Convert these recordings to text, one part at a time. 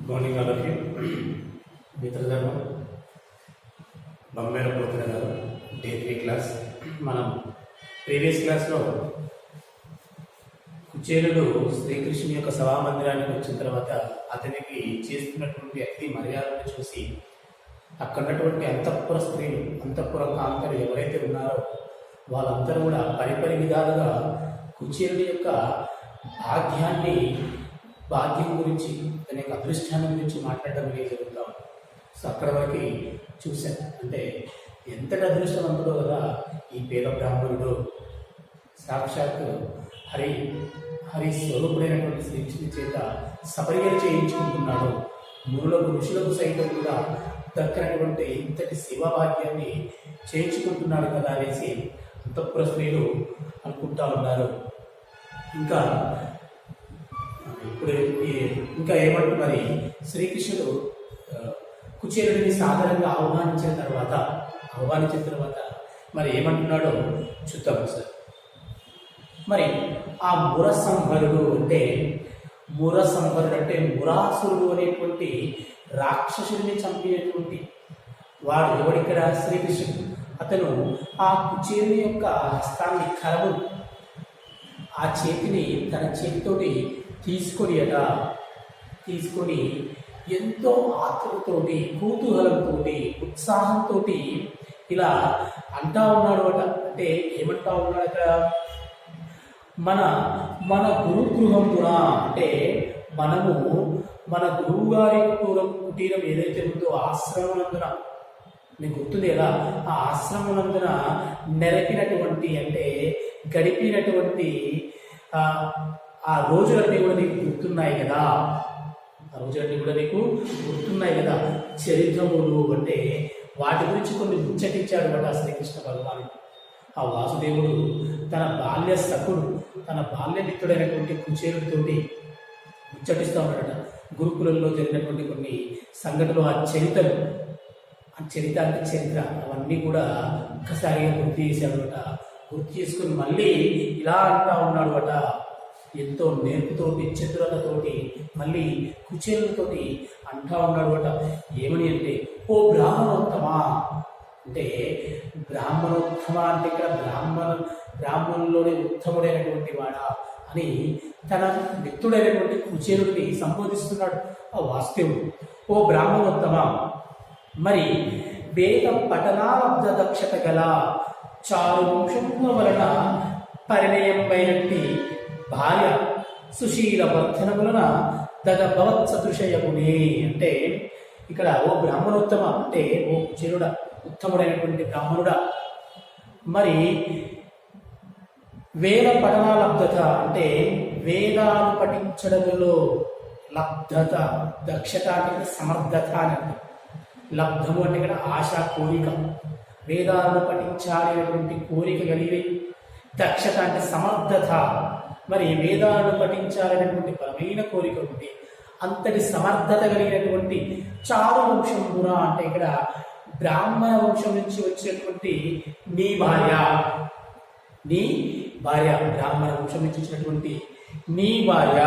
Morning all of you. మిత్రధర్మం బొమ్మేల పోతున్న గారు డే 3 క్లాస్. మనం ప్రీవియస్ క్లాస్లో కుచేలుడు శ్రీకృష్ణుని యొక్క సభామందిరానికి వచ్చిన తర్వాత అతనికి చేస్తున్నటువంటి అతిథి మర్యాదను చూసి అక్కడున్నటువంటి అంతఃపుర స్త్రీలు, అంతఃపుర కాంతలు ఎవరైతే ఉన్నారో వాళ్ళందరూ కూడా పరిపరి విధాలుగా కుచేలుడి యొక్క భాగ్యం గురించి, తన యొక్క అదృష్టాన్ని గురించి మాట్లాడడం అనేది జరుగుతాం. సో అక్కడ వరకు చూశాను. అంటే ఎంతటి అదృష్టవంతుడో కదా ఈ పేద బ్రాహ్మణుడు. సాక్షాత్ హరి స్వరూపుడైనటువంటి శ్రీకృష్ణుని చేత సపర్యలు చేయించుకుంటున్నాడు. మునులకు ఋషులకు సైతం కూడా దక్కనటువంటి ఇంతటి శివభాగ్యాన్ని చేయించుకుంటున్నాడు కదా అనేసి అంతఃపుర స్త్రీలు అనుకుంటా ఉన్నారు. ఇంకా ఏమంటున్నది, శ్రీకృష్ణుడు కుచేలుడిని సాధారణంగా ఆహ్వానించిన తర్వాత మరి ఏమంటున్నాడో చూద్దాం సార్. మరి ఆ మురసంహరుడు అంటే మురాసురుడు అనేటువంటి రాక్షసుడిని చంపినటువంటి వాడు ఎవడిక్కడ? శ్రీకృష్ణుడు. అతను ఆ కుచేలుని యొక్క హస్తాన్ని ఆ చేతిని తన చేతితోటి తీసుకొని ఎంతో ఆత్మతోటి, కుతూహలంతో, ఉత్సాహంతో ఇలా అంటా ఉన్నాడు అట. అంటే ఏమంటా ఉన్నాడు అక్కడ? మన గురుగృహంపున, అంటే మనము మన గురువు గారి కుటీరం ఏదైతే ఉందో ఆశ్రమనందున, నీకు గుర్తుంది కదా, ఆ ఆశ్రమనందున నెరపినటువంటి, అంటే గడిపినటువంటి ఆ రోజులన్నీ కూడా నీకు గుర్తున్నాయి కదా. చరిత్రములు అంటే వాటి గురించి కొన్ని ముచ్చటించాడు కదా శ్రీకృష్ణ భగవానుడు. ఆ వాసుదేవుడు తన బాల్య మిత్రుడైనటువంటి కుచేలుడితోటి ముచ్చటిస్తూ ఉన్నాడట. గురుకులంలో జరిగినటువంటి కొన్ని సంఘటనలు, ఆ చరిత్ర అవన్నీ కూడా ఒక్కసారిగా గుర్తు చేశాడట. గుర్తు చేసుకుని మళ్ళీ ఇలా అంటా ఉన్నాడు అట. ఎంతో నేర్పుతోటి, చతురతతోటి, మళ్ళీ కుచేలుతోటి అంటా ఉన్నాడు అట. ఏమని అంటే, ఓ బ్రాహ్మణోత్తమా, అంటే ఇక్కడ బ్రాహ్మణుల్లోనే ఉత్తముడైనటువంటి వాడా అని తన మిత్రుడైనటువంటి కుచేలుడిని సంబోధిస్తున్నాడు ఆ వాసుదేవుడు. ఓ బ్రాహ్మణోత్తమా, మరి వేద పఠనాలబ్ధ దక్షత గల 4 వంశముల వలన పరిణయంపైనట్టి భార్య సుశీల వర్ధనములన దగ భవత్సదృశయమునే. అంటే ఇక్కడ ఓ బ్రాహ్మణోత్తమ, అంటే ఓ కుచేలుడా, ఉత్తముడైనటువంటి బ్రాహ్మణుడా, మరి వేద పఠనాలబ్ధత అంటే వేదాలు పఠించడంలో లబ్ధత, దక్షత అంటే సమర్థత అని. లబ్ధము అంటే ఇక్కడ ఆశ, కోరిక, వేదాలను పఠించాలి అనేటువంటి కోరిక కలిగి, దక్షత అంటే సమర్థత, మరి వేదాలను పఠించాలనేటువంటి బలమైన కోరిక ఉంది. అంతటి సమర్థత కలిగినటువంటి 4 వంశమున, అంటే ఇక్కడ బ్రాహ్మణ వంశం నుంచి వచ్చినటువంటి నీ భార్య, బ్రాహ్మణ వంశం నుంచి వచ్చినటువంటి నీ భార్య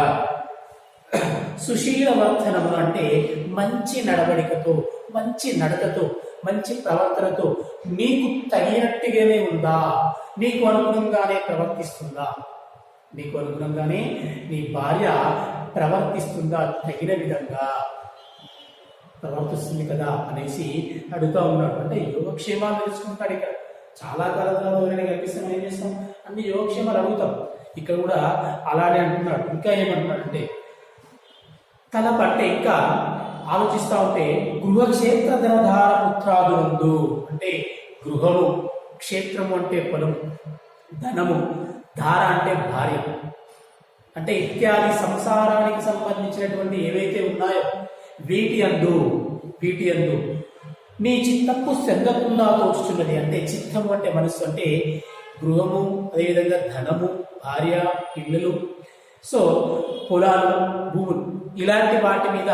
సుశీల వర్ధనము, అంటే మంచి నడవడికతో, మంచి నడకతో, మంచి ప్రవర్తనతో నీకు తగినట్టుగానే ఉందా? నీకు అనుగుణంగానే ప్రవర్తిస్తుందా? నీకు అనుగుణంగానే నీ భార్య ప్రవర్తిస్తుందా? తగిన విధంగా ప్రవర్తిస్తుంది కదా అనేసి అడుగుతూ ఉన్నాడు. అంటే యోగక్షేమాలు తెలుసుకుంటాడు. ఇక్కడ చాలా కాలం తర్వాత కనిపిస్తాం, ఏం చేస్తాం, అన్ని యోగక్షేమాలు అడుగుతాం. ఇక్కడ కూడా అలానే అంటున్నాడు. ఇంకా ఏమంటున్నాడంటే, తన పట్టే ఇంకా ఆలోచిస్తూ ఉంటే, గృహక్షేత్ర ధనధార పుత్రాదులందు, అంటే గృహము, క్షేత్రము అంటే పొలము, ధనము, ధార అంటే భార్య, అంటే ఇత్యాది సంసారానికి సంబంధించినటువంటి ఏవైతే ఉన్నాయో వీటి అందు నీ చిత్తపు చెందకుండా తోచుచున్నది. అంటే చిత్తము అంటే మనస్సు, అంటే గృహము, అదేవిధంగా ధనము, భార్య, ఇళ్ళు, సో పొలాలు, భూములు, ఇలాంటి వాటి మీద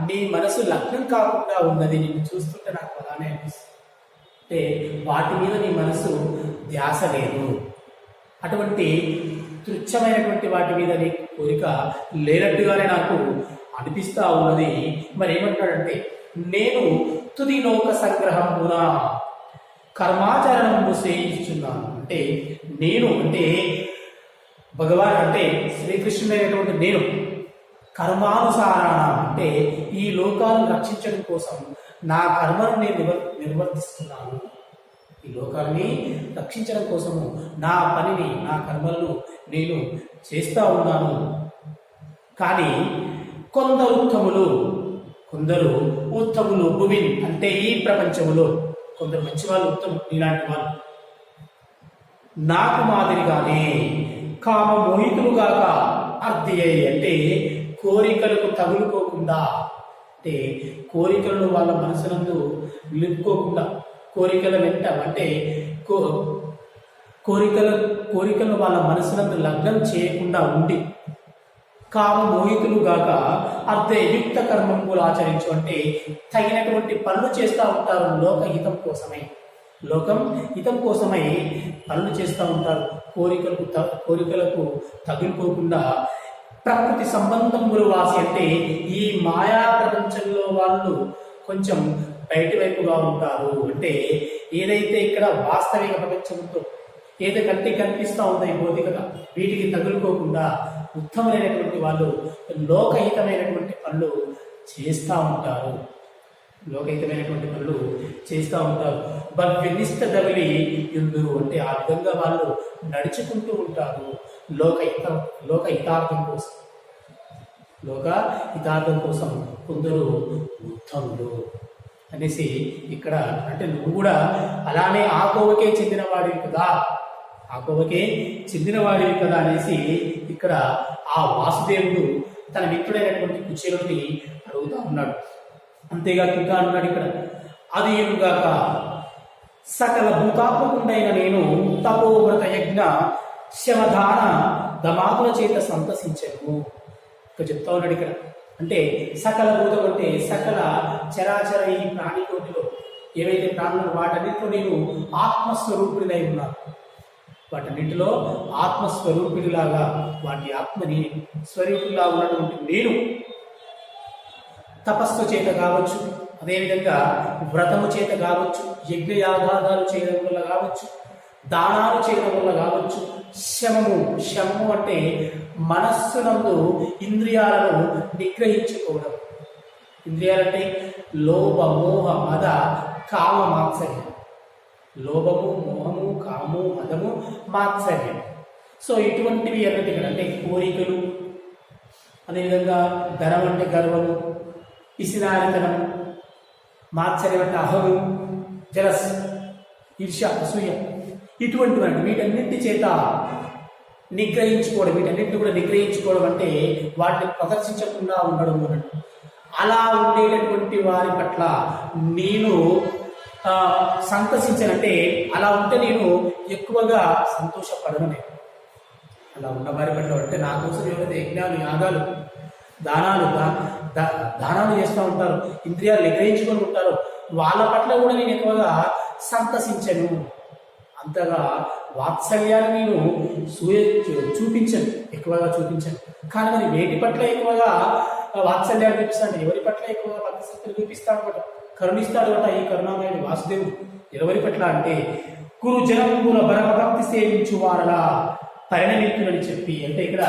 నీ మనసు లగ్నం కాకుండా ఉన్నది. నిన్ను చూస్తుంటే నాకు అలానే అనిపిస్తుంది. అంటే వాటి మీద నీ మనసు ధ్యాస లేదు. అటువంటి తుచ్చమైనటువంటి వాటి మీద నీ కోరిక లేనట్టుగానే నాకు అనిపిస్తా ఉన్నది. మరి ఏమంటాడంటే, నేను తుది లోక సంగ్రహమున కర్మాచరణము చేయిస్తున్నాను. అంటే నేను అంటే భగవాన్ అంటే శ్రీకృష్ణుడైనటువంటి నేను కర్మానుసారణ అంటే ఈ లోకాలను రక్షించడం కోసం నా కర్మను నేను నిర్వర్తిస్తున్నాను. ఈ లోకాన్ని రక్షించడం కోసము నా పనిని, నా కర్మలను నేను చేస్తూ ఉన్నాను. కానీ కొందరు ఉత్తములు భూమిని అంటే ఈ ప్రపంచములో కొందరు మంచి వాళ్ళు, ఉత్తములు ఇలాంటి వాళ్ళు నాకు మాదిరిగానే కామ మోహితులుగాక అర్థయ్యాయి. అంటే కోరికలకు తగులుకోకుండా, అంటే కోరికలను వాళ్ళ మనసునందు నిలుపుకోకుండా, కోరికల వెంట అంటే కోరికలను వాళ్ళ మనసునందు లగ్నం చేయకుండా ఉండి కామ మోహితులుగాక అర్థయుక్త కర్మములు ఆచరించు. అంటే తగినటువంటి పనులు చేస్తూ ఉంటారు లోకహితం కోసమై, లోకం హితం కోసమై పనులు చేస్తూ ఉంటారు. కోరికలకు తగులుకోకుండా ప్రకృతి సంబంధములు వాసి అంటే ఈ మాయా ప్రపంచంలో వాళ్ళు కొంచెం బయటి వైపుగా ఉంటారు. అంటే ఏదైతే ఇక్కడ వాస్తవిక ప్రపంచంతో ఏదో కంటికి కనిపిస్తూ ఉంటాయి భౌతికత, వీటికి తగులుకోకుండా ఉత్తమమైనటువంటి వాళ్ళు లోకహితమైనటువంటి పనులు చేస్తూ ఉంటారు. భవ్యనిష్ట దవిలి ఎందురు అంటే ఆ విధంగా వాళ్ళు నడుచుకుంటూ ఉంటారు లోకహితార్థం కోసం కొందరు ఉత్తములు అనేసి ఇక్కడ అంటే నువ్వు కూడా అలానే ఆ కోవకే చెందినవాడివి కదా అనేసి ఇక్కడ ఆ వాసుదేవుడు తన మిత్రుడైనటువంటి కుచేలుని అడుగుతా ఉన్నాడు. అంతేగాక ఇంకా అన్నాడు ఇక్కడ, అది ఏనుగాక సకల భూతాత్మకుండైన నేను తపోవ్రత యజ్ఞ శమధాన దమాతుల చేత సంతసించను. ఇక్కడ చెప్తా ఉన్నాడు ఇక్కడ. అంటే సకల భూతం అంటే సకల చరాచర ఈ ప్రాణికోటిలో ఏవైతే ప్రాణులు వాటన్నిటిలో నేను ఆత్మస్వరూపుడినై ఉన్నాను. వాటన్నింటిలో ఆత్మస్వరూపిడిలాగా వాటి ఆత్మని స్వరూపుడిలా ఉన్నటువంటి నేను తపస్సు చేత కావచ్చు, అదేవిధంగా వ్రతము చేత కావచ్చు, యజ్ఞయాగాదాలు చేయడం వల్ల కావచ్చు, దానాలు చేయడం వల్ల కావచ్చు, శమము అంటే మనస్సునందు ఇంద్రియాలను నిగ్రహించుకోవడం. ఇంద్రియాలంటే లోభ మోహ మద కామ మాత్సర్యం. లోభము, మోహము, కాము, మదము, మాత్సర్యం. సో ఇటువంటివి అన్నట్టు అంటే కోరికలు, అదేవిధంగా ధనం అంటే గర్వము, పిసినారితనం, మాత్సర్యం అంటే అహము, జలస్, ఈర్ష్య, అసూయ, ఇటువంటివంటి వీటన్నింటి చేత నిగ్రహించుకోవడం అంటే వాటిని ప్రదర్శించకుండా ఉండడం అన్నట్టు. అలా ఉండేటటువంటి వారి పట్ల నేను సంతసించనంటే అలా ఉంటే నేను ఎక్కువగా సంతోషపడను. అలా ఉన్న వారి పట్ల అంటే నా కోసం ఎవరైతే యజ్ఞాలు, యాగాలు, దానాలు చేస్తూ ఉంటారు, ఇంద్రియాలు నిగ్రహించుకొని ఉంటారు, వాళ్ళ పట్ల కూడా నేను ఎక్కువగా సంతసించను, అంతగా వాత్సల్యాన్ని నేను ఎక్కువగా చూపించను. కానీ మరి వేటి పట్ల ఎక్కువగా వాత్సల్యాన్ని చూపిస్తాను, ఎవరి పట్ల ఎక్కువగా భక్తి చూపిస్తాడు అనమాట, కరుణిస్తాడు అనమాట ఈ కరుణామయుడు వాసుదేవుడు. ఎవరి పట్ల అంటే గురు జనముల భక్తి సేవించు వారలా పరిణమితులని చెప్పి. అంటే ఇక్కడ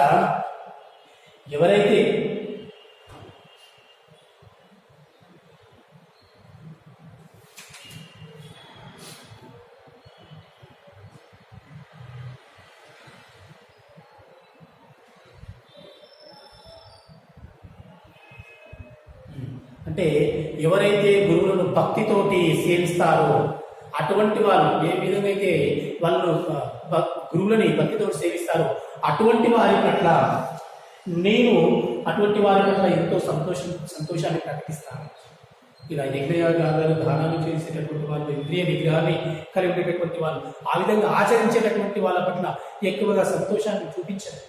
ఎవరైతే గురువులను భక్తితోటి సేవిస్తారో అటువంటి వాళ్ళు, ఏ విధంగా అయితే వాళ్ళు గురువులని భక్తితోటి సేవిస్తారో అటువంటి వారి పట్ల నేను ఎంతో సంతోషాన్ని ప్రకటిస్తాను. ఇలా యజ్ఞయాగాలు, దానాలు చేసేటటువంటి వాళ్ళు, ఇంద్రియ నిగ్రహాన్ని కలిగి ఉండేటటువంటి వాళ్ళు, ఆ విధంగా ఆచరించేటటువంటి వాళ్ళ పట్ల ఎక్కువగా సంతోషాన్ని చూపించారు.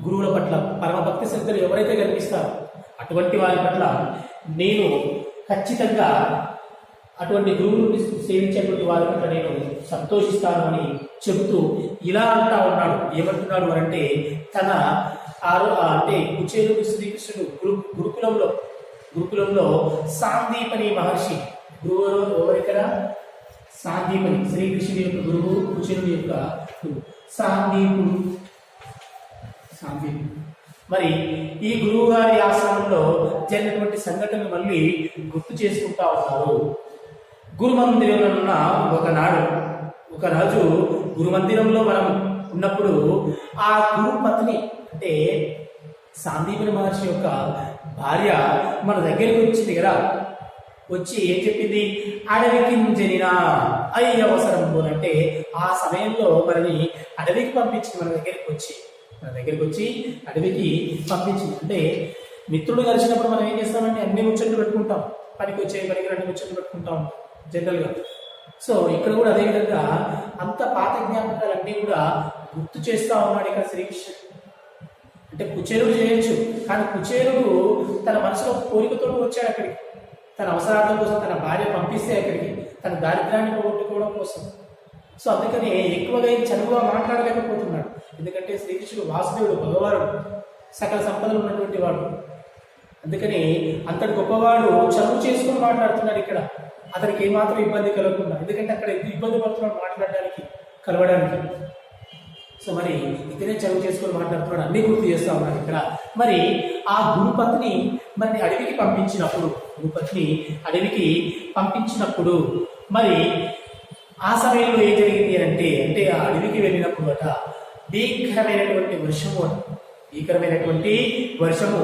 గురువుల పట్ల పరమభక్తి శ్రద్ధలు ఎవరైతే కనిపిస్తారో అటువంటి వారి పట్ల నేను ఖచ్చితంగా అటువంటి గురువుని సేవించేటువంటి వారి పట్ల నేను సంతోషిస్తాను అని చెబుతూ ఇలా అంటా ఉన్నాడు. ఏమంటున్నాడు అంటే తన అంటే కుచేలుడు శ్రీకృష్ణుడు గురుకులంలో సాందీపని మహర్షి గురువు ఎవరిక్కడ సాందీపని శ్రీకృష్ణుడి యొక్క గురువు కుచేలుడి యొక్క సాందీపుడు. మరి ఈ గురువు గారి ఆశ్రమంలో జరిగినటువంటి సంఘటనలు మళ్ళీ గుర్తు చేసుకుంటా ఉన్నారు. గురుమందిరంలో ఉన్న ఒక రాజు గురుమందిరంలో మనం ఉన్నప్పుడు ఆ గురు పత్ని అంటే సాందీపని మహర్షి యొక్క భార్య మన దగ్గరికి వచ్చింది కదా. వచ్చి ఏం చెప్పింది? అడవికి జనినా అయ్యి అవసరం అంటే ఆ సమయంలో మనని అడవికి పంపించింది. మన దగ్గరికి వచ్చి అడవికి పంపించింది. అంటే మిత్రుడు కలిసినప్పుడు మనం ఏం చేస్తామంటే అన్ని ముచ్చట్లు పెట్టుకుంటాం, పనికి అన్ని ముచ్చట్లు పెట్టుకుంటాం జనరల్గా. సో ఇక్కడ కూడా అదేవిధంగా అంత పాత జ్ఞాపకాలన్నీ కూడా గుర్తు చేస్తా ఉన్నాడు ఇక్కడ శ్రీకృష్ణుడు. అంటే కుచేలుడు చేయొచ్చు, కానీ కుచేలుడు తన మనసులో కోరికతో వచ్చాడు అక్కడికి, తన అవసరాల కోసం తన భార్య పంపిస్తే అక్కడికి, తన దారిద్ర్యాన్ని పోగొట్టుకోవడం కోసం. సో అందుకని ఎక్కువగా చదువుగా మాట్లాడలేకపోతున్నాడు. ఎందుకంటే శ్రీకృష్ణుడు వాసుదేవుడు, భగవానుడు, సకల సంపదలు ఉన్నటువంటి వాడు. అందుకని అంతటి గొప్పవాడు చదువు చేసుకుని మాట్లాడుతున్నాడు ఇక్కడ, అతనికి ఏమాత్రం ఇబ్బంది కలగకుండా. ఎందుకంటే అక్కడ ఇబ్బంది పడుతున్నాడు మాట్లాడడానికి, కలవడానికి. సో మరి ఇతనే చదువు చేసుకొని మాట్లాడుతున్నాడు, అన్ని గుర్తు చేస్తా ఉన్నాడు ఇక్కడ. మరి ఆ గురుపత్ని మరి అడవికి పంపించినప్పుడు మరి ఆ సమయంలో ఏం జరిగింది అంటే ఆ అడవికి వెళ్ళినప్పుడు భీకరమైనటువంటి వర్షము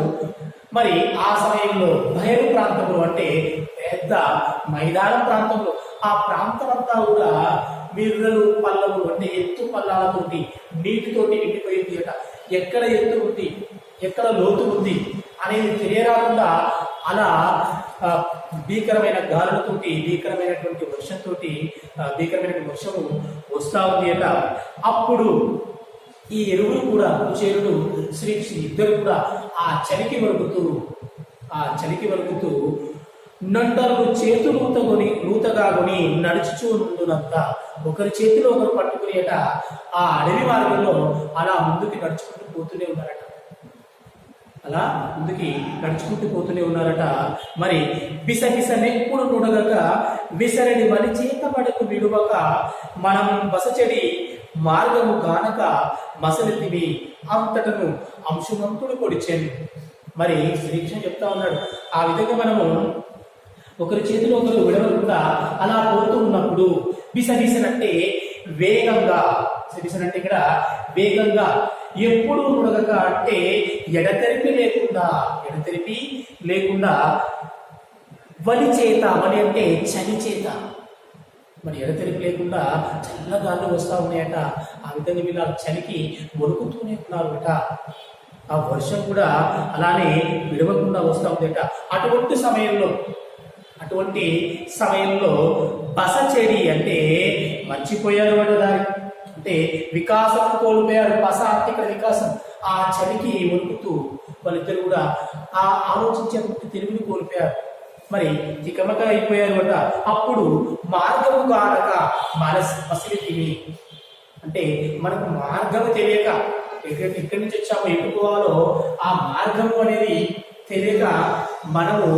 మరి ఆ సమయంలో బయలు ప్రాంతంలో అంటే పెద్ద మైదానం ప్రాంతంలో ఆ ప్రాంతం అంతా కూడా మిర్రలు పల్లవులు అంటే ఎత్తు పల్లాలతోటి నీటితోటి నిండిపోయింది అట. ఎక్కడ ఎత్తు ఉంది, ఎక్కడ లోతు ఉంది అనేది తెలియరాకుండా అలా భీకరమైన గాలులతోటి భీకరమైనటువంటి వర్షము వస్తా ఉంది అట. అప్పుడు ఈ ఇరువురు కూడా కుచేలుడు శ్రీకృష్ణుడు ఇద్దరు కూడా ఆ చలికి వణుకుతూ నండలు చేతులు నూతగా కొని నడుచుచూ నుండునంత ఒకరి చేతిలో ఒకరు పట్టుకుని ఆ అడవి మార్గంలో అలా ముందుకి నడుచుకుంటూ పోతూనే ఉన్నారట. మరి బిసగిస నెప్పుడు నుడగక విసరడి బలి చేత పడకు విడువక మనం బసచెడి మార్గము గానక మసలితివి అంతటను అంశుమంతుడు పొడిచాను. మరి శ్రీకృష్ణ చెప్తా ఉన్నాడు, ఆ విధంగా మనము ఒకరి చేతిలో ఒకరు విడవకుండా అలా పోతూ ఉన్నప్పుడు బిసగిసనంటే వేగంగా, ఇక్కడ వేగంగా, ఎప్పుడు నుడగక అంటే ఎడతెరిపి లేకుండా వలి అంటే చలి చేత, మరి ఎడతెరిపి లేకుండా చల్లగాళ్ళు వస్తూ ఉన్నాయట. ఆ విధంగా వీళ్ళ చలికి వణుకుతూనే ఉన్నారట. ఆ వర్షం కూడా అలానే విడవకుండా వస్తూ ఉందట. అటువంటి సమయంలో బస చెడి అంటే మర్చిపోయారు దారి, అంటే వికాసం కోల్పోయారు. బస అంటే ఇక్కడ వికాసం. ఆ చలికి వణుకుతూ వాళ్ళిద్దరు కూడా ఆ ఆలోచించే తెలివిని కోల్పోయారు. మరి తికమక అయిపోయారు అట. అప్పుడు మార్గము కానక మసిలితివి అంటే మనకు మార్గము తెలియక, ఎక్కడి నుంచి వచ్చామో ఎటు పోవాలో ఆ మార్గము అనేది తెలియక మనము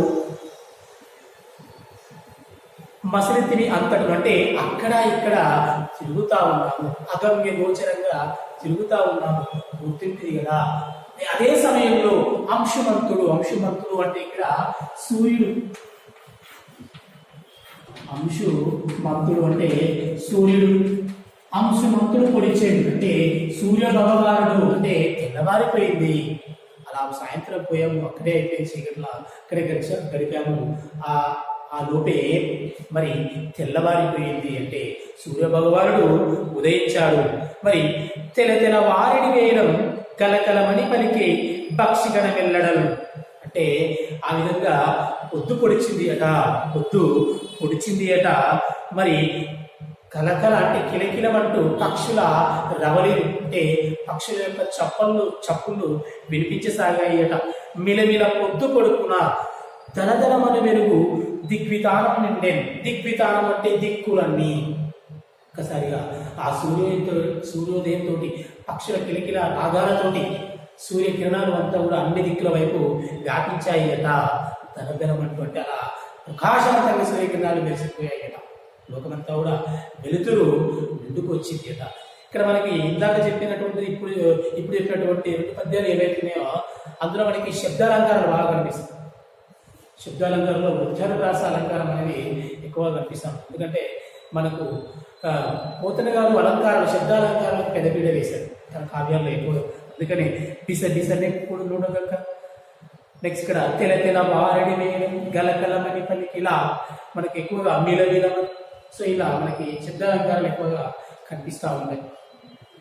మసిలితిని అంతటి అంటే అక్కడ ఇక్కడ తిరుగుతా ఉన్నాము, అగమ్య గోచరంగా తిరుగుతా ఉన్నాము, గుర్తింపుది కదా. అదే సమయంలో అంశుమంతుడు అంటే ఇక్కడ సూర్యుడు, అంశుమంతుడు పొడిచేడు అంటే సూర్య భగవానుడు అంటే తెల్లవారిపోయింది. అలా సాయంత్రం పోయాము, అక్కడే అయిపోయింది చీకట్లా, అక్కడే గడిపాము. ఆ లోపే మరి తెల్లవారిపోయింది అంటే సూర్య భగవానుడు ఉదయించాడు. మరి తెల వారిని వేయడం కలకలమని పలికి పక్షిగణ వెళ్ళడం అంటే ఆ విధంగా పొద్దు పొడిచింది అట. మరి కలకల అంటే కిలకిలమంటూ పక్షుల రవలి అంటే పక్షుల యొక్క చప్పుళ్ళు వినిపించసాగాయి అట. మిలమిల పొద్దు పొడుకున దళదళమని వెలుగు దిగ్వితానం నిండెన్. దిగ్వితానం అంటే దిక్కులన్నీ. ఒక్కసారిగా ఆ సూర్యోదయంతో పక్షుల కిలకిల రాగాలతోటి సూర్యకిరణాలు అంతా కూడా అన్ని దిక్కుల వైపు వ్యాపించాయట. ధనధనమైనటువంటి అలా ప్రకాశవంతంగా సూర్యకిరణాలు మెరిసిపోయాయట. లోకమంతా కూడా వెలుతురు నిండుకు వచ్చింది అట. ఇక్కడ మనకి ఇందాక చెప్పినటువంటిది ఇప్పుడు చెప్పినటువంటి 2 పద్యాలు ఏవైతున్నాయో అందులో మనకి శబ్దాలంకారాలు బాగా కనిపిస్తాయి. శబ్దాలంకారంలో వృద్ధానుప్రాస అలంకారం అనేది ఎక్కువగా కనిపిస్తాం. ఎందుకంటే మనకు పోతన గారు అలంకారాలు శబ్దాలంకారాలకు పెద్దపీడ వేశారు తన కావ్యాల్లో ఎక్కువ. అందుకని బిసనే కూడా చూడగలక. నెక్స్ట్ ఇక్కడ తెల తెల వారడి వేయడం, గలకలమని పనికి ఇలా మనకి ఎక్కువగా మిలవిలం. సో ఇలా మనకి శబ్దాలంకారాలు ఎక్కువగా కనిపిస్తూ ఉంటాయి.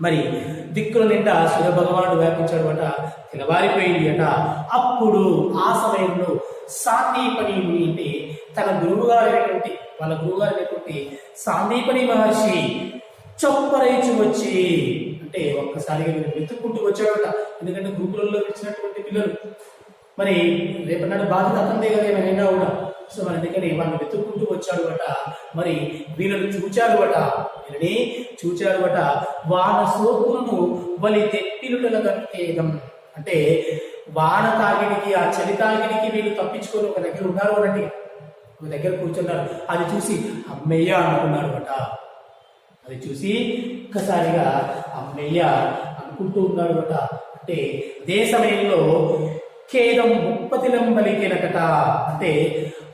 మరి దిక్కుల నిండా సూర్య భగవానుడు వ్యాపించాడు అట. తెల్లవారిపోయింది అట. అప్పుడు ఆ సమయంలో సాందీపని అంటే తన గురువుగారైనటువంటి వాళ్ళ గురువుగారైనటువంటి సాందీపని మహర్షి చొప్పరైచు వచ్చి అంటే ఒక్కసారిగా వెతుక్కుంటూ వచ్చాడట. ఎందుకంటే గురుకులంలో ఇచ్చినటువంటి పిల్లలు మరి రేపన్నాడు బాధ్యత అతనిదే కదా ఏమైనా కూడా. సో మన దగ్గర వాళ్ళని వెతుక్కుంటూ వచ్చాడు అట. మరి వీళ్ళని చూచాడు అట. వీళ్ళని చూచాడు అట. వాన సోకులను బలి తెప్పిలుటల గంటేదం అంటే వాన తాగిడికి ఆ చలి తాగిడికి వీళ్ళు తప్పించుకొని ఒక దగ్గర ఉన్నారు అనండి. ఒక దగ్గర కూర్చున్నారు. అది చూసి అమ్మయ్య అనుకున్నాడు అట. అది చూసి ఒక్కసారిగా అమ్మయ్య అనుకుంటూ ఉన్నాడు అట. అంటే అదే సమయంలో ఖేదం ముప్పతిలం బలికేనకట. అంటే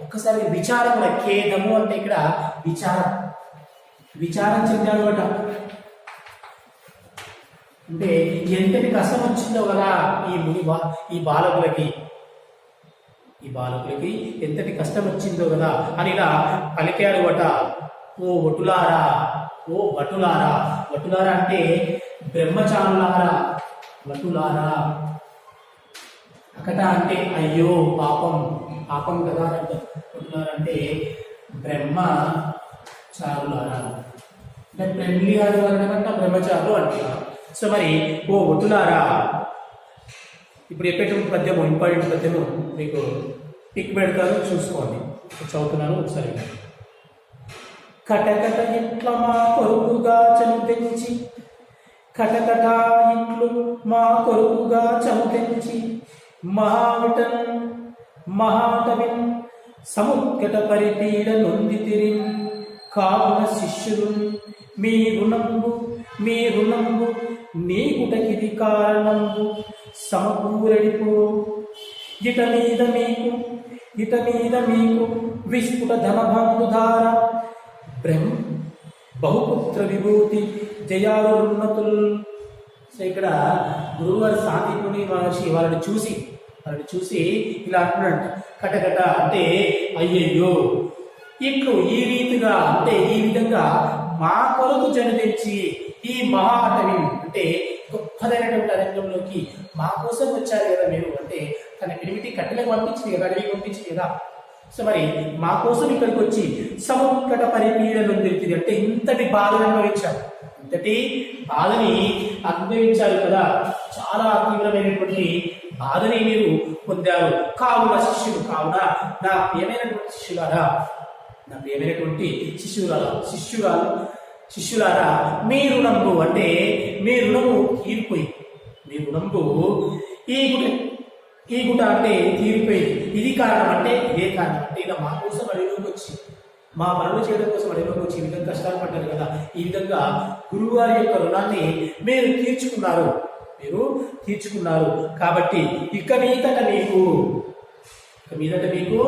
ఒక్కసారి విచారం కూడా. ఖేదము అంటే ఇక్కడ విచారం చెందాడు అట. అంటే ఎంతటి కష్టం వచ్చిందో కదా ఈ బాలకులకి ఎంతటి కష్టం వచ్చిందో కదా అని ఇలా పలికాడు అట. ఓ వటులారా, ఓ వటులారా. వటులారా అంటే బ్రహ్మచారులారా. వటులారా అకట అంటే అయ్యో పాపం కదా అంటారు. వటులారా అంటే బ్రహ్మచారులారా అంటే ఫ్రెండ్లీ అంట బ్రహ్మచారులు అంటారు. సో మరి ఓ వటులారా. ఇప్పుడు చెప్పేటువంటి పద్యము ఇంపార్టెంట్ పద్యము మీకు పిక్ పెడతాను చూసుకోండి. చదువుతున్నాను ఒకసారి. కటకట ఇంట్ల మా కొరుకుగా చనుతెంచి, కటకట ఇంట్లు మా కొరుకుగా చనుతెంచి, మహాటవిన్ సముద్గట పరిపీడ నొందితిరి. కావున శిష్యులు మీ రుణంబు నీకుటకిది కారణంబు సమకూరడిపో. ఇట మీద మీకు విస్ఫుట ధనభంగుధార బహుపుత్ర విభూతి జయాలున్నతుల్. సో ఇక్కడ గురువుగారు సాందీపుని మహర్షి వాళ్ళని చూసి ఇలా అంటున్నాడు. కటకట అంటే అయ్యయ్యో. ఇట్లు ఈ రీతిగా అంటే ఈ విధంగా మా కొరకు జన్మించి ఈ మహాటవి అంటే గొప్పదైనటువంటి అరణ్యంలోకి మా కోసం వచ్చారు కదా మీరు. అంటే తన పిలిమిటి కట్టెలకు పంపించింది కదా, అడవికి పంపించింది కదా. సో మరి మా కోసం ఇక్కడికి వచ్చి సముద్గట పరిపీడను తెలిసింది అంటే ఇంతటి బాధను అనుభవించారు కదా. చాలా తీవ్రమైనటువంటి బాధని మీరు పొందారు. కావున నా ప్రియమైనటువంటి శిష్యులారా మీ రుణంబు అంటే మీ రుణము తీరిపోయింది. మీ రుణంబు ఈ గుట అంటే తీరిపోయింది. ఇది కారణం అంటే ఇదే కారణం అంటే ఇలా మా కోసం అడవిలోకి వచ్చి మా పనులు చేయడం కోసం అడవిలోకి వచ్చి ఈ విధంగా కష్టాలు పడ్డారు కదా. ఈ విధంగా గురువు గారి యొక్క రుణాన్ని మీరు తీర్చుకున్నారు కాబట్టి ఇక మీదట మీకు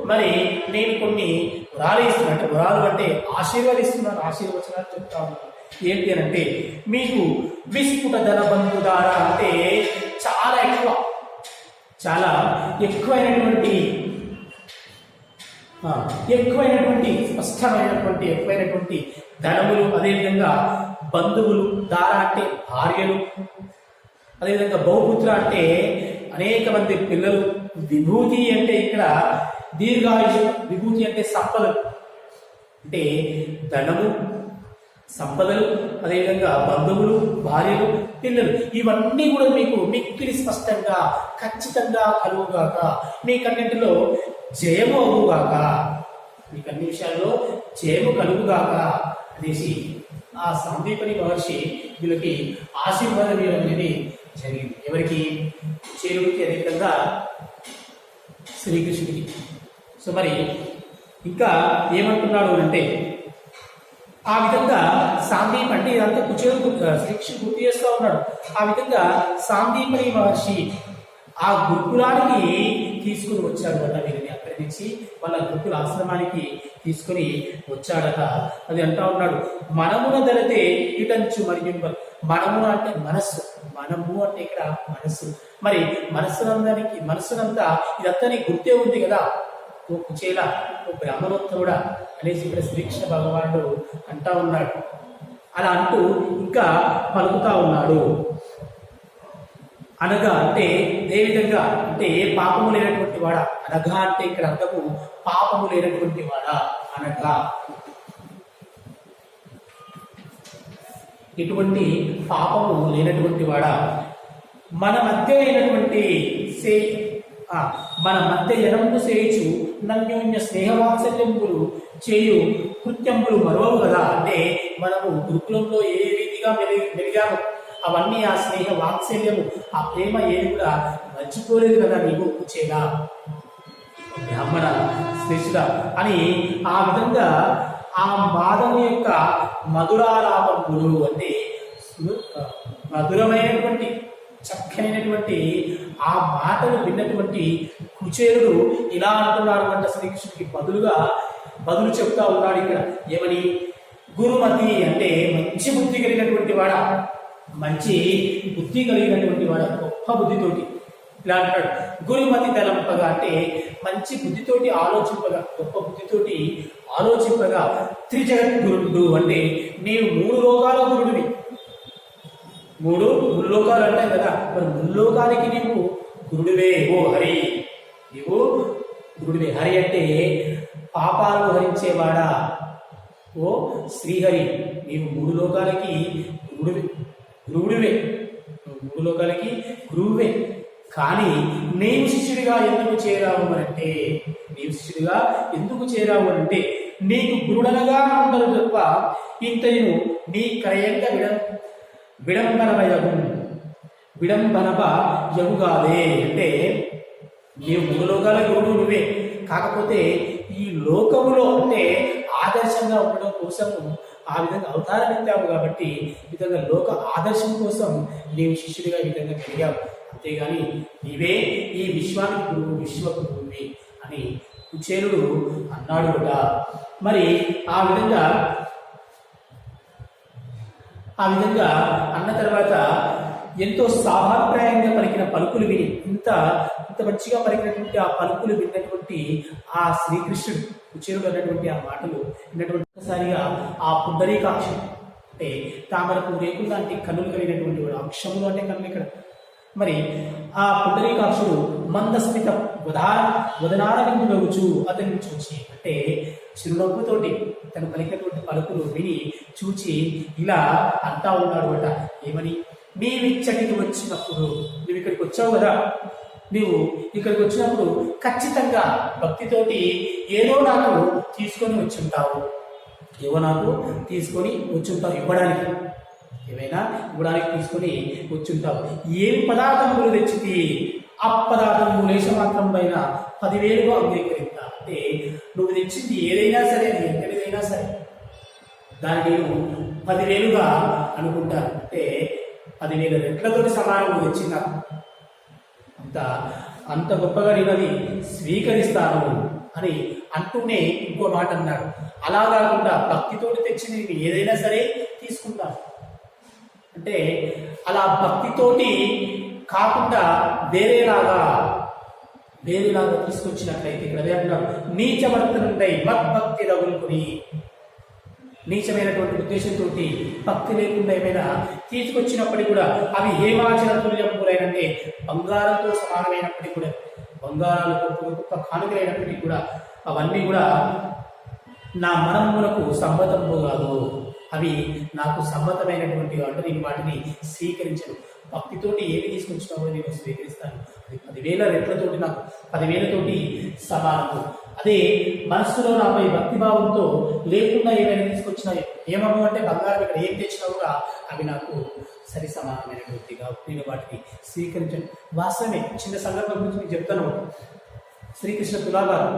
మరి నేను కొన్ని వరాలు ఇస్తున్నాను. వరాలు అంటే ఆశీర్వదిస్తున్నాను, ఆశీర్వచనాలు చెప్తా ఉన్నాను. ఏంటి అని అంటే మీకు విస్ఫుట ధనబంధుధార అంటే చాలా ఎక్కువైనటువంటి ధనములు, అదేవిధంగా బంధువులు, దార అంటే భార్యలు, అదేవిధంగా బహుపుత్ర అంటే అనేక మంది పిల్లలు, విభూతి అంటే ఇక్కడ దీర్ఘాయుష్, విభూతి అంటే సంపదలు అంటే ధనము, సంపదలు, అదేవిధంగా బంధువులు, భార్యలు, పిల్లలు ఇవన్నీ కూడా మీకు మిక్కిలి ఖచ్చితంగా కలుగుగాక. మీకన్నింటిలో జయము అవుగాక. మీకు అన్ని విషయాల్లో జయము కలుగుగాక అనేసి ఆ సాందీపని మహర్షి వీళ్ళకి ఆశీర్వాదం ఇవ్వడం అనేది జరిగింది. ఎవరికి? కుచేలుడికి, అదేవిధంగా శ్రీకృష్ణుడికి. సో మరి ఇంకా ఏమంటున్నాడు అంటే, ఆ విధంగా సాందీప్ అంటే ఇదంతా కుచేలుడు శ్రీకృష్ణుడు గుర్తు చేస్తూ ఉన్నాడు. ఆ విధంగా సాందీపని మహర్షి ఆ గురుకులానికి తీసుకుని వచ్చాడట వీరిని. అక్కడి నుంచి వాళ్ళ గురుకుల ఆశ్రమానికి తీసుకుని వచ్చాడట. అది అంటా ఉన్నాడు, మనమున దళితే ఇటంచు మరియు మనమున అంటే మనస్సు, మనము అంటే ఇక్కడ మనస్సు. మరి మనస్సునంతా ఇదంతా నీ గుర్తే ఉంది కదా ఓ కుచేల, ఓ బ్రాహ్మణోత్తముడా అనేసి ఇక్కడ శ్రీకృష్ణ భగవానుడు అంటా ఉన్నాడు. అలా అంటూ ఇంకా పలుకుతా ఉన్నాడు. అనగా అంటే ఏ విధంగా అంటే ఏ పాపము లేనటువంటి వాడా, అనగా అంటే ఇక్కడ అర్థము పాపము లేనటువంటి వాడా, అనగా ఇటువంటి పాపము లేనటువంటి వాడా, మన మధ్య అయినటువంటి మన మధ్య ఎనము చేయుచు నన్యోన్య స్నేహవాత్సల్యములు చేయు కృత్యములు మరవవు కదా. అంటే మనము గురుకులంలో ఏ రీతిగా మెలిగాము అవన్నీ ఆ స్నేహ వాత్సల్యము ఆ ప్రేమ ఏది కూడా మర్చిపోలేదు కదా నీవు కుచేలా బ్రాహ్మణ శ్రేష్ఠుడా అని ఆ విధంగా ఆ మాధవుని యొక్క మధురాలాపములు అంటే మధురమైనటువంటి చక్కనైనటువంటి ఆ మాటలు విన్నటువంటి కుచేలుడు ఇలా అంటున్నాడు అంట శ్రీకృష్ణుడికి బదులు చెప్తా ఉన్నాడు ఇక్కడ. ఏమని? గురుమతి అంటే మంచి బుద్ధి కలిగినటువంటి వాడ, మంచి బుద్ధి కలిగినటువంటి వాడ, గొప్ప బుద్ధితోటి ఇలా అంటాడు. గురుమతి తలంపగా అంటే మంచి బుద్ధితోటి ఆలోచింపగా, గొప్ప బుద్ధితోటి ఆలోచింపగా, త్రిజగద్గురుడు అంటే నీవు 3 లోకాల గురుడివి. 3 ముల్లోకాలు అంటాయి కదా, మరి ముల్లోకాలకి నీవు గురుడివే ఓ హరి, నీవు గురుడివే. హరి అంటే పాపాలు హరించేవాడా ఓ శ్రీహరి, నీవు 3 లోకాలకి గురువుడివే, 3 లోకాలకి గురువువే. కానీ నీవు శిష్యుడిగా ఎందుకు చేరావు అంటే, నీవు శిష్యుడిగా ఎందుకు చేరావు అంటే నీకు గురుడనగా ఉండదు తప్ప ఇంతను నీ క్రయంగా విడంబనవ యగుగాదే. అంటే నీవు 3 లోకాల గురుడు నువ్వే, కాకపోతే ఈ లోకములో అంటే ఆదర్శంగా ఉండడం కోసము ఆ విధంగా అవతారం ఎత్తావు కాబట్టి ఈ విధంగా లోక ఆదర్శం కోసం నీవు శిష్యుడిగా ఈ విధంగా పెరిగావు. అంతేగాని నీవే ఈ విశ్వానికి గురువు, విశ్వగురువువి అని కుచేలుడు అన్నాడు కూడా. మరి ఆ విధంగా అన్న తర్వాత ఎంతో సామాప్రాయంగా పలికిన పలుకులు విని ఇంత మంచిగా పలికినటువంటి ఆ పలుకులు విన్నటువంటి ఆ శ్రీకృష్ణుడు కుచేలుడు అన్నటువంటి ఆ మాటలు విన్నటువంటి ఒకసారిగా ఆ పుండరీకాక్షం అంటే తామరకు రేకులు లాంటి కన్నులు కలిగినటువంటి వాడు, అక్షములు అంటే కన్నులు ఇక్కడ. మరి ఆ పుండరీకాక్షుడు మందస్మిత వదనాల విందులవుచు అతన్ని చూచి అంటే చిరునవ్వుతోటి తను పలికినటువంటి పలుకులు విని చూచి ఇలా అంటా ఉన్నాడు అట. ఏమని? నీవిచ్చటికి వచ్చినప్పుడు, నువ్వు ఇక్కడికి వచ్చావు కదా, నీవు ఇక్కడికి వచ్చినప్పుడు ఖచ్చితంగా భక్తితోటి ఏదో నాకు తీసుకొని వచ్చుంటావు, ఇవ్వడానికి, ఏమైనా ఇవ్వడానికి తీసుకొని వచ్చుంటావు. ఏమి పదార్థములు తెచ్చితి ఆ పదార్థము లేశమాత్రం పైన 10,000గా అంగీకరిస్తా. అంటే నువ్వు తెచ్చింది ఏదైనా సరే, ఎంతైనా సరే దాన్ని నేను 10,000గా అనుకుంటాను. అంటే 10,000 రెట్లతోటి సమానం తెచ్చిన అంత గొప్పగా నేను అది స్వీకరిస్తాను అని అంటూనే ఇంకో మాట అన్నాడు. అలా కాకుండా భక్తితోటి తెచ్చింది ఏదైనా సరే తీసుకుంటాను అంటే అలా భక్తితోటి కాకుండా వేరేలాగా తీసుకొచ్చినట్లయితే ఇక్కడ అదే అంటున్నారు, నీచవర్తనుండై మద్భక్తి రగులుకుని, నీచమైనటువంటి ఉద్దేశంతో భక్తి లేకుండా ఏమైనా తీసుకొచ్చినప్పటికీ కూడా అవి హేమాచల తుల్యములైనంటే బంగారంతో సమానమైనప్పటికీ కూడా, బంగారాలతో గొప్ప కానుకలైనప్పటికీ కూడా అవన్నీ కూడా నా మనమునకు సమ్మతము కాదు, అవి నాకు సమ్మతమైనటువంటి అంటే నేను వాటిని స్వీకరించను. భక్తితోటి ఏమి తీసుకొచ్చినావో నేను స్వీకరిస్తాను. అది 10,000 రెట్లతోటి నాకు 10,000తోటి సమానము అదే మనస్సులో నాపై భక్తిభావంతో లేకుండా ఏమైనా తీసుకొచ్చినా ఏమము అంటే బంగారం ఇక్కడ ఏం తెచ్చినా కూడా అవి నాకు సరి సమానమైనటువంటిగా నేను వాటిని స్వీకరించండి. వాస్తవమే. చిన్న సందర్భం గురించి నేను చెప్తాను. శ్రీకృష్ణ తులాభారం.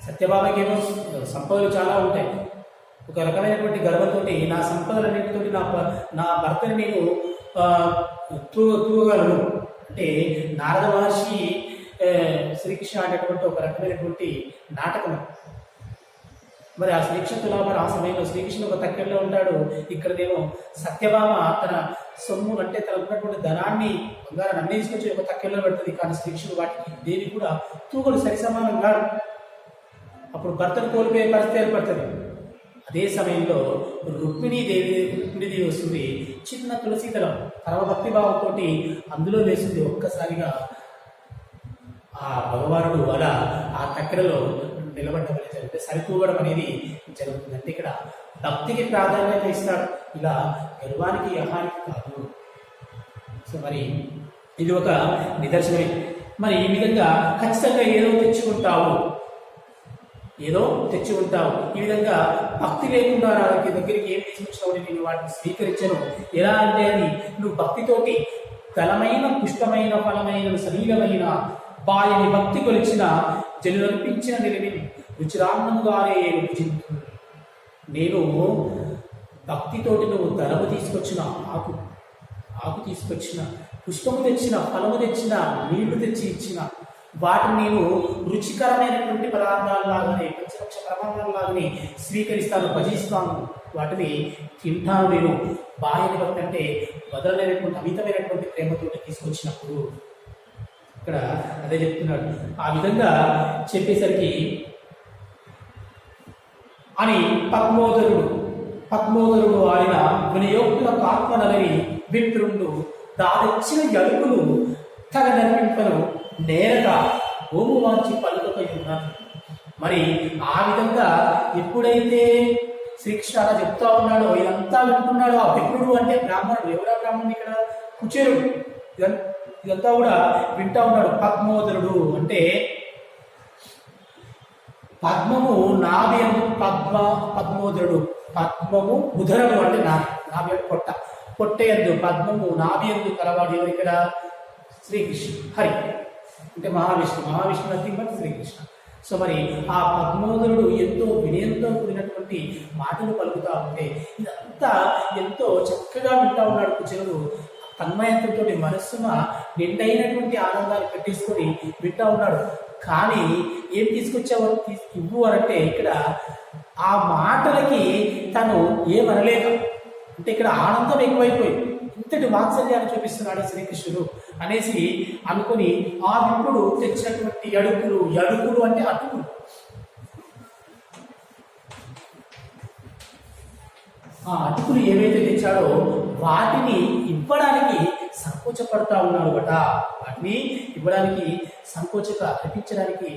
సత్యభామకి ఏమో సంపదలు చాలా ఉంటాయి. ఒక రకమైనటువంటి గర్వంతో నా సంపదలన్నింటితో నా భర్తని నేను తూగలను అంటే నారద మహర్షి శ్రీకృష్ణ అనేటువంటి ఒక రకమైనటువంటి నాటకం. మరి ఆ శ్రీకృష్ణ తులాభారం ఆ సమయంలో శ్రీకృష్ణుడు ఒక తక్కెల్లో ఉంటాడు. ఇక్కడనేమో సత్యభామ తన సొమ్ము అంటే తన ఉన్నటువంటి ధనాన్ని బంగారాన్ని అన్ని తీసుకొచ్చి ఒక తక్కెల్లో పెడుతుంది. కానీ శ్రీకృష్ణుడు వాటికి దేవి కూడా తూగడు, సరి సమానం కాడు. అప్పుడు భర్తను కోల్పోయే పరిస్థితి ఏర్పడుతుంది. అదే సమయంలో రుక్మిణీదేవి వస్తుంది. చిన్న తులసి దళం పరమ భక్తిభావంతో అందులో వేస్తుంది. ఒక్కసారిగా ఆ భగవానుడు అలా ఆ తక్కెడలో నిలబడడం అనేది జరుగుతుంది. సరితూగడం అనేది జరుగుతుంది. అంటే ఇక్కడ భక్తికి ప్రాధాన్యత ఇస్తాడు, ఇలా గర్వానికి అహానికి కాదు. సో మరి ఇది ఒక నిదర్శనమే. మరి ఈ విధంగా ఖచ్చితంగా ఏదో తెచ్చి ఉంటావు. ఈ విధంగా భక్తి లేకుండా నా దగ్గరికి ఏం తీసుకొచ్చినావు, నేను వాటిని స్వీకరించను. ఎలా అంటే అది నువ్వు భక్తితోటి బలమైన పుష్టమైన ఫలమైన సలీలమైన బాయని భక్తి కొలిచిన జనులనిపించిన నిలిని రుచిరాన్నముగానే భుజించు. నేను భక్తితోటి నువ్వు ధనము తీసుకొచ్చిన ఆకు తీసుకొచ్చిన, పుష్పము తెచ్చిన, ఫలము తెచ్చిన, నీళ్లు తెచ్చి ఇచ్చిన వాటిని నేను రుచికరమైనటువంటి పదార్థాలలాగానే పంచపక్ష ప్రమాణాలలాగానే స్వీకరిస్తాను, భజిస్తాను, వాటిని తింటాను. నేను బాహ్య భక్తి అంటే వదలలేనటువంటి అమితమైనటువంటి ప్రేమతో తీసుకొచ్చినప్పుడు ఇక్కడ అదే చెప్తున్నాడు. ఆ విధంగా చెప్పేసరికి అని పద్మోదరుడు ఆయన వినియోగుల ఆత్మనలని విప్రుండు దాదొచ్చిన ఎలుకలు తగ నర్పింపను నేరగా భూము వాంచి పలుకపై ఉన్నాను. మరి ఆ విధంగా ఎప్పుడైతే శ్రీకృష్ణ అలా చెప్తా ఉన్నాడో ఇదంతా వింటున్నాడో ఆ విప్రుడు అంటే బ్రాహ్మణుడు. ఎవరా బ్రాహ్మణుడు? ఇక్కడ కుచేరుడు. ఇదంతా కూడా వింటా ఉన్నాడు. పద్మోదరుడు అంటే పద్మము నాభి పద్మోదరుడు. పద్మము ఉదరుడు అంటే నాభి పొట్టయందు పద్మము నాభి ఎందు కలవాడు. ఎవరు ఇక్కడ? శ్రీకృష్ణ, హరి అంటే Mahavishnu nothing but Srikrishna. So మరి ఆ పద్మోదరుడు ఎంతో వినయంతో కూడినటువంటి మాటలు పలుకుతా ఉంటే ఇదంతా ఎంతో చక్కగా వింటా ఉన్నాడు కుచేరుడు. తన్మయంతో మనస్సున నిండైనటువంటి ఆనందాన్ని పెట్టేసుకొని వింటా ఉన్నాడు. కానీ ఏం తీసుకొచ్చావు ఇవ్వు అనంటే ఇక్కడ ఆ మాటలకి తను ఏమనలేక అంటే ఇక్కడ ఆనందం ఎక్కువైపోయింది. ఇంతటి వాత్సల్యాన్ని చూపిస్తున్నాడు శ్రీకృష్ణుడు అనేసి అనుకుని ఆ విప్రుడు తెచ్చినటువంటి అడుగులు అంటే అటుకులు, ఆ అటుకులు ఏవైతే తెచ్చాడో వాటిని ఇవ్వడానికి సంకోచపడతా ఉన్నాడు బట. వాటిని ఇవ్వడానికి అర్పించడానికి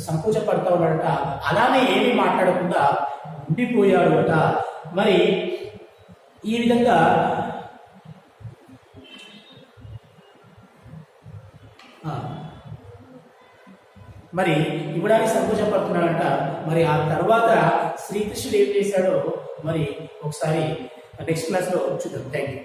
సంకోచపడతా ఉన్నాడట. అలానే ఏమీ మాట్లాడకుండా ఉండిపోయాడు బట. మరి ఈ విధంగా మరి ఇవ్వడానికి సంకోచపడుతున్నాడంట. మరి ఆ తర్వాత శ్రీకృష్ణుడు ఏం చేశాడో మరి ఒకసారి నెక్స్ట్ క్లాస్లో చూద్దాం. Thank you.